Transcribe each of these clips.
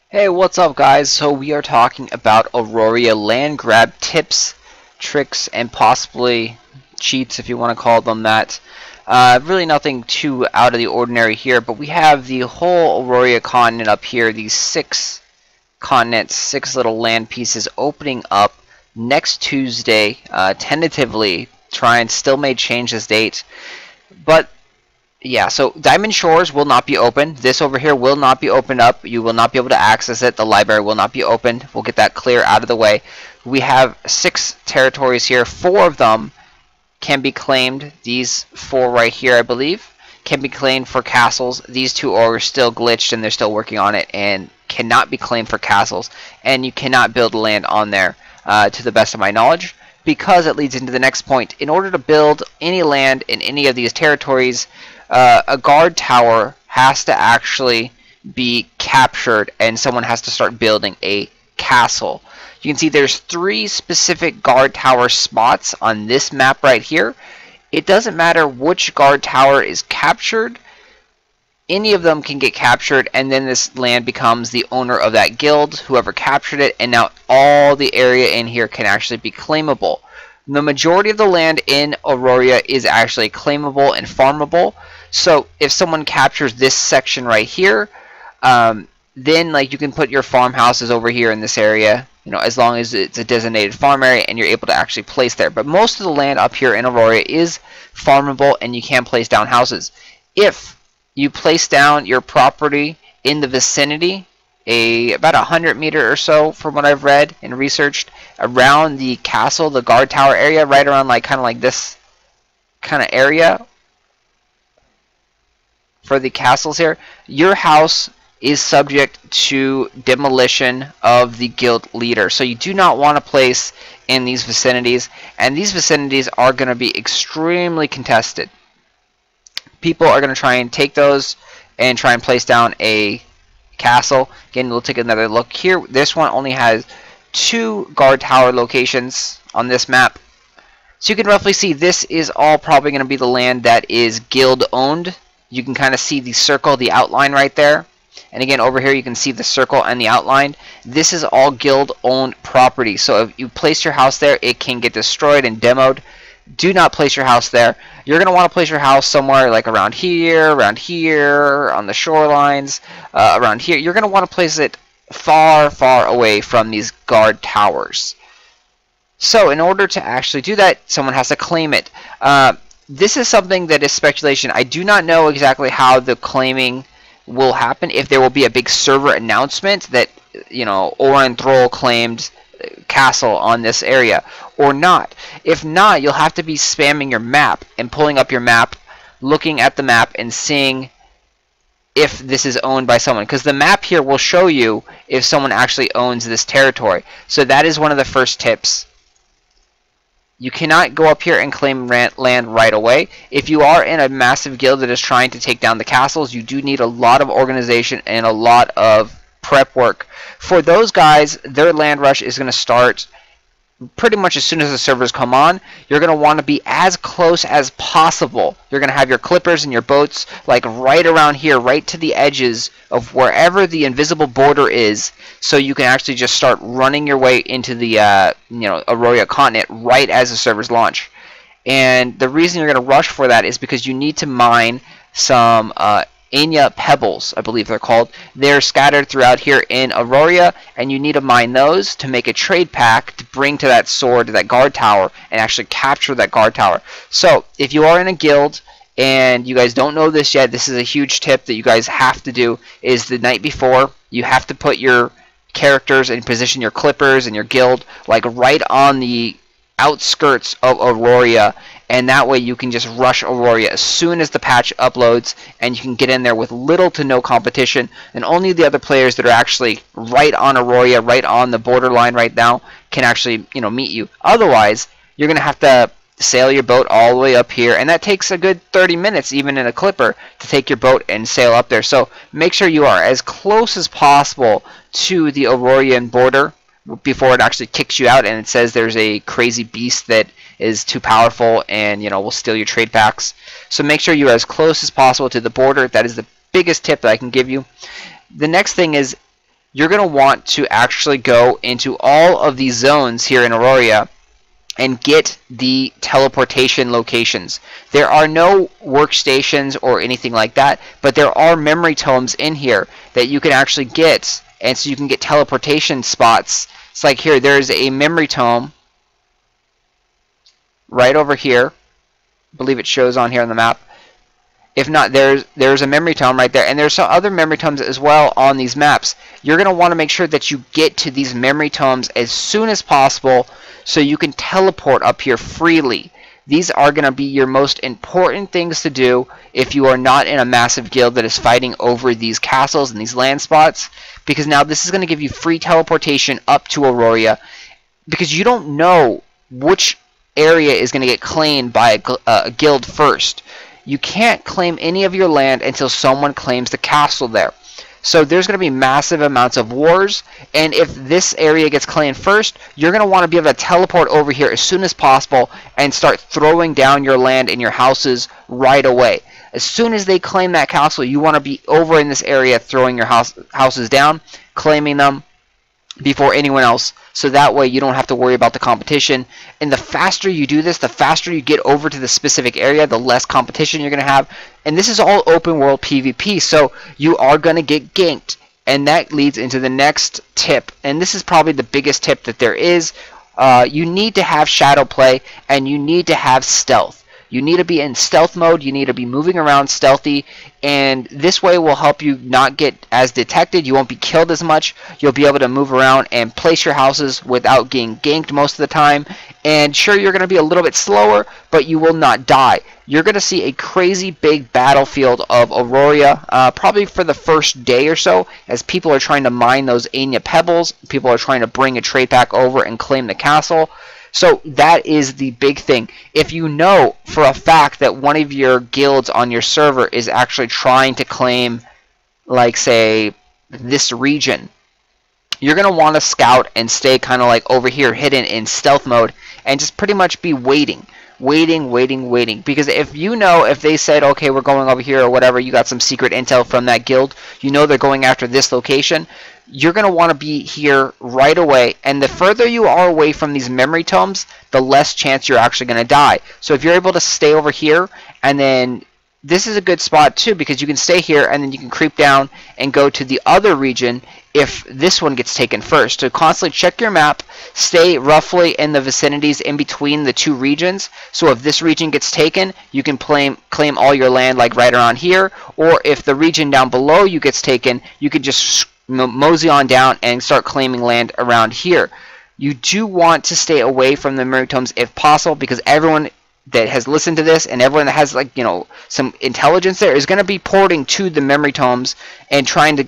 Hey, what's up guys? So we are talking about Auroria land grab tips, tricks, and possibly cheats if you want to call them that. Really nothing too out of the ordinary here, but we have the whole Auroria continent up here, these 6 continents, 6 little land pieces opening up next Tuesday, tentatively. Still may change this date, but yeah, so Diamond Shores will not be open. This over here will not be opened up. You will not be able to access it. The library will not be opened. We'll get that clear out of the way. We have 6 territories here. 4 of them can be claimed. These 4 right here, I believe, can be claimed for castles. These 2 are still glitched and they're still working on it and cannot be claimed for castles. And you cannot build land on there, to the best of my knowledge, because it leads into the next point. In order to build any land in any of these territories, a guard tower has to actually be captured and someone has to start building a castle. You can see there's 3 specific guard tower spots on this map right here. It doesn't matter which guard tower is captured. Any of them can get captured, and then this land becomes the owner of that guild, whoever captured it, and now all the area in here can actually be claimable. The majority of the land in Auroria is actually claimable and farmable. So if someone captures this section right here, then like you can put your farmhouses over here in this area, you know, as long as it's a designated farm area and you're able to actually place there. But most of the land up here in Auroria is farmable and you can place down houses. If you place down your property in the vicinity, about 100 meter or so from what I've read and researched, around the castle, the guard tower area, right around like kind of like this kind of area for the castles here, your house is subject to demolition of the guild leader. So you do not want to place in these vicinities, and these vicinities are going to be extremely contested. People are going to try and take those and try and place down a castle. Again, we'll take another look here. This one only has 2 guard tower locations on this map. So you can roughly see this is all probably going to be the land that is guild owned. You can kind of see the circle, the outline right there. And again, over here you can see the circle and the outline. This is all guild owned property. So if you place your house there, it can get destroyed and demoed. Do not place your house there. You're going to want to place your house somewhere like around here, on the shorelines, around here. You're going to want to place it far, far away from these guard towers. So in order to actually do that, someone has to claim it. This is something that is speculation. I do not know exactly how the claiming will happen, if there will be a big server announcement that, you know, Oran Thrall claimed castle on this area or not. If not, you'll have to be spamming your map and pulling up your map, looking at the map and seeing if this is owned by someone, because the map here will show you if someone actually owns this territory. So that is one of the first tips. You cannot go up here and claim land right away. If you are in a massive guild that is trying to take down the castles, you do need a lot of organization and a lot of prep work. For those guys, their land rush is going to start pretty much as soon as the servers come on. You're going to want to be as close as possible. You're going to have your clippers and your boats like right around here, right to the edges of wherever the invisible border is, so you can actually just start running your way into the Auroria continent right as the servers launch. And the reason you're going to rush for that is because you need to mine some pebbles, I believe they're called. They're scattered throughout here in Auroria, and you need to mine those to make a trade pack to bring to that sword, to that guard tower, and actually capture that guard tower. So if you are in a guild and you guys don't know this yet, this is a huge tip that you guys have to do. Is the night before, you have to put your characters and position your clippers and your guild like right on the outskirts of Auroria, and that way you can just rush Auroria as soon as the patch uploads, and you can get in there with little to no competition, and only the other players that are actually right on Auroria, right on the borderline right now, can actually, you know, meet you. Otherwise, you're going to have to sail your boat all the way up here, and that takes a good 30 minutes even in a clipper to take your boat and sail up there. So make sure you are as close as possible to the Aurorian border before it actually kicks you out and it says there's a crazy beast that is too powerful and, you know, will steal your trade packs. So make sure you're as close as possible to the border. That is the biggest tip that I can give you. The next thing is you're going to want to actually go into all of these zones here in Auroria and get the teleportation locations. There are no workstations or anything like that, but there are memory tomes in here that you can actually get, and so you can get teleportation spots. It's like here, there's a memory tome right over here. I believe it shows on here on the map. If not, there's a memory tome right there, and there's some other memory tomes as well on these maps. You're going to want to make sure that you get to these memory tomes as soon as possible so you can teleport up here freely. These are going to be your most important things to do if you are not in a massive guild that is fighting over these castles and these land spots, because now this is going to give you free teleportation up to Auroria, because you don't know which area is going to get claimed by a guild first. You can't claim any of your land until someone claims the castle there. So there's going to be massive amounts of wars, and if this area gets claimed first, you're going to want to be able to teleport over here as soon as possible and start throwing down your land and your houses right away. As soon as they claim that castle, you want to be over in this area throwing your houses down, claiming them before anyone else, so that way you don't have to worry about the competition. And the faster you do this, the faster you get over to the specific area, the less competition you're going to have. And this is all open world PvP, so you are going to get ganked. And that leads into the next tip, and this is probably the biggest tip that there is. You need to have shadow play, and you need to have stealth. You need to be in stealth mode, you need to be moving around stealthy, and this way will help you not get as detected. You won't be killed as much. You'll be able to move around and place your houses without getting ganked most of the time. And sure, you're going to be a little bit slower, but you will not die. You're going to see a crazy big battlefield of Auroria, probably for the first day or so, as people are trying to mine those pebbles. People are trying to bring a trade pack over and claim the castle. So that is the big thing. If you know for a fact that one of your guilds on your server is actually trying to claim, like, say, this region, you're going to want to scout and stay kind of like over here hidden in stealth mode and just pretty much be waiting. Because if you know, if they said, okay, we're going over here or whatever, you got some secret intel from that guild, you know they're going after this location, you're going to want to be here right away. And the further you are away from these memory tomes, the less chance you're actually going to die. So if you're able to stay over here, and then this is a good spot too, because you can stay here and then you can creep down and go to the other region if this one gets taken first. So constantly check your map, stay roughly in the vicinities in between the two regions. So if this region gets taken, you can claim all your land like right around here, or if the region down below you gets taken, you can just mosey on down and start claiming land around here. You do want to stay away from the memory tomes if possible, because everyone that has listened to this and everyone that has, like, you know, some intelligence there is going to be porting to the memory tomes and trying to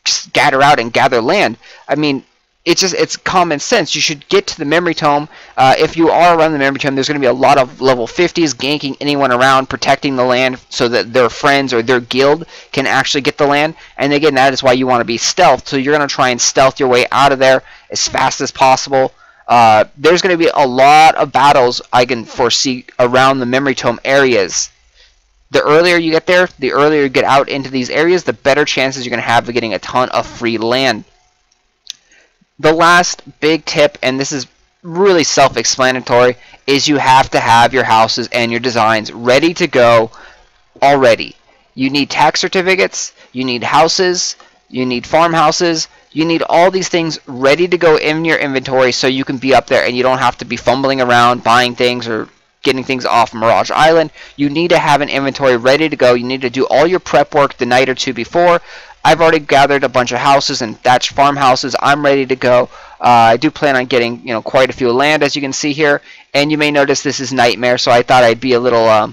scatter out and gather land. I mean, it's common sense. You should get to the memory tome. If you are around the memory tome, there's going to be a lot of level 50s ganking anyone around, protecting the land so that their friends or their guild can actually get the land. And again, that is why you want to be stealth. So you're going to try and stealth your way out of there as fast as possible. There's going to be a lot of battles I can foresee around the memory tome areas. The earlier you get there, the earlier you get out into these areas, the better chances you're going to have of getting a ton of free land. The last big tip, and this is really self-explanatory, is you have to have your houses and your designs ready to go already. You need tax certificates, you need houses, you need farmhouses, you need all these things ready to go in your inventory so you can be up there and you don't have to be fumbling around buying things or getting things off Mirage Island. You need to have an inventory ready to go. You need to do all your prep work the night or two before. I've already gathered a bunch of houses and thatched farmhouses. I'm ready to go. I do plan on getting, you know, quite a few land, as you can see here. And you may notice this is Nightmare, so I thought I'd be a little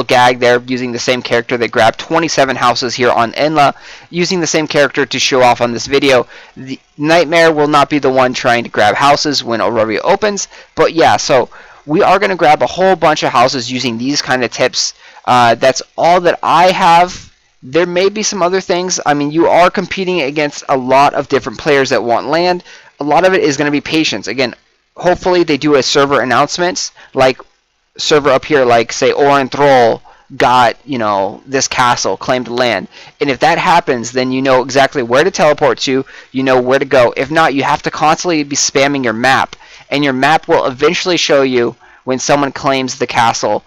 gag there, using the same character that grabbed 27 houses here on Enla, using the same character to show off on this video. The Nightmare will not be the one trying to grab houses when Auroria opens, but yeah, so we are going to grab a whole bunch of houses using these kind of tips. That's all that I have. There may be some other things. I mean, you are competing against a lot of different players that want land. A lot of it is going to be patience. Again, hopefully they do a server announcements, like server up here, like say Orin Thrall, got, you know, this castle, claimed land. And if that happens, then you know exactly where to teleport to, you know where to go. If not, you have to constantly be spamming your map, and your map will eventually show you when someone claims the castle,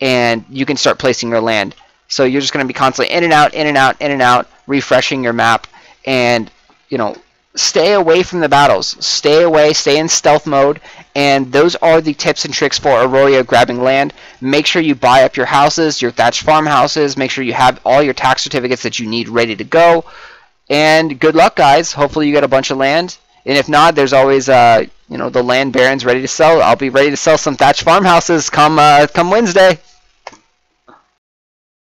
and you can start placing your land. So you're just going to be constantly in and out, in and out, in and out, refreshing your map, and, you know, stay away from the battles. Stay away, stay in stealth mode, and those are the tips and tricks for Auroria grabbing land. Make sure you buy up your houses, your thatched farmhouses. Make sure you have all your tax certificates that you need ready to go. And good luck, guys. Hopefully you get a bunch of land. And if not, there's always you know, the land barons ready to sell. I'll be ready to sell some thatched farmhouses come Wednesday.